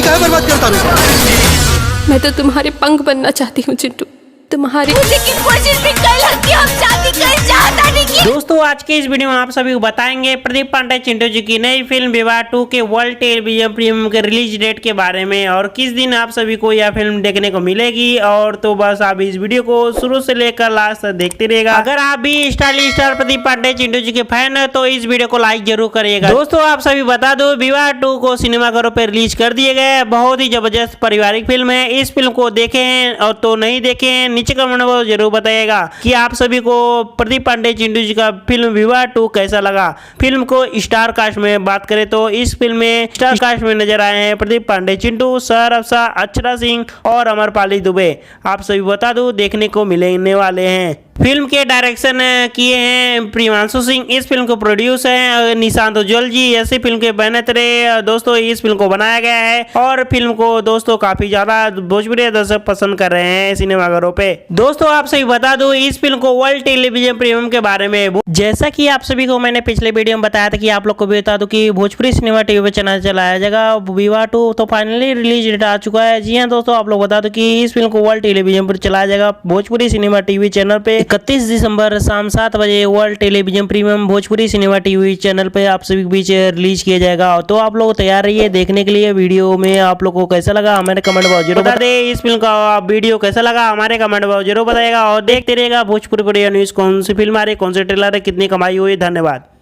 क्या बर्बाद करता हूँ। मैं तो तुम्हारे पंख बनना चाहती हूँ चिंटू, तुम्हारी कोशिश भी कर लगती है, हम शादी कर चाहता नहीं। दोस्तों आज के इस वीडियो में आप सभी को बताएंगे प्रदीप पांडे चिंटू जी की नई फिल्म विवाह 2 के वर्ल्ड टेलीविजन प्रीमियम के रिलीज डेट के बारे में और किस दिन आप सभी को यह फिल्म देखने को मिलेगी। और तो बस आप इस वीडियो को शुरू से लेकर लास्ट तक देखते रहेगा। अगर आप भी स्टार प्रदीप पांडे चिंटू जी के फैन है तो इस वीडियो को लाइक जरूर करिएगा। दोस्तों आप सभी बता दो विवाह 2 को सिनेमाघरों पर रिलीज कर दिए गए। बहुत ही जबरदस्त पारिवारिक फिल्म है। इस फिल्म को देखे हैं और तो नहीं देखे हैं, नीचे कमेंट में जरूर बताइएगा कि आप सभी को प्रदीप पांडे चिंटू जी का फिल्म विवाह 2 कैसा लगा। फिल्म को स्टार कास्ट में बात करें तो इस फिल्म में स्टार कास्ट में नजर आए हैं प्रदीप पांडे चिंटू, सर अफसा, अक्षरा सिंह और अमरपाली दुबे। आप सभी बता दो देखने को मिलने वाले हैं। फिल्म के डायरेक्शन किए हैं प्रियांशु सिंह। इस फिल्म को प्रोड्यूस है निशांत उज्ज्वल जी। ऐसी फिल्म के बैनर तले दोस्तों इस फिल्म को बनाया गया है और फिल्म को दोस्तों काफी ज्यादा भोजपुरी दर्शक पसंद कर रहे हैं सिनेमाघरों पे। दोस्तों आप सभी बता दो इस फिल्म को वर्ल्ड टेलीविजन प्रीमियम के बारे में, जैसा कि आप सभी को मैंने पिछले वीडियो में बताया था कि आप लोग को भी बता दो कि भोजपुरी सिनेमा टीवी पे चैनल चलाया जाएगा विवाह 2 तो फाइनली रिलीज डेट आ चुका है। जी हाँ दोस्तों आप लोग बता दो कि इस फिल्म को वर्ल्ड टेलीविजन पर चलाया जाएगा भोजपुरी सिनेमा टीवी चैनल पे 31 दिसंबर शाम 7 बजे world television premium Bhojpuri cinema TV channel पे आप सभी के बीच रिलीज किया जाएगा। तो आप लोग तैयार रहिए देखने के लिए। वीडियो में आप लोग को कैसा लगा हमारे कमेंट बॉक्स जरूर बता दे। इस फिल्म का वीडियो कैसा लगा हमारे कमेंट बॉक्स जरूर बताइएगा और देखते रहेगा भोजपुरी न्यूज। कौन सी फिल्म आ रही, कौन से ट्रेलर है, कितनी कमाई हुई। धन्यवाद।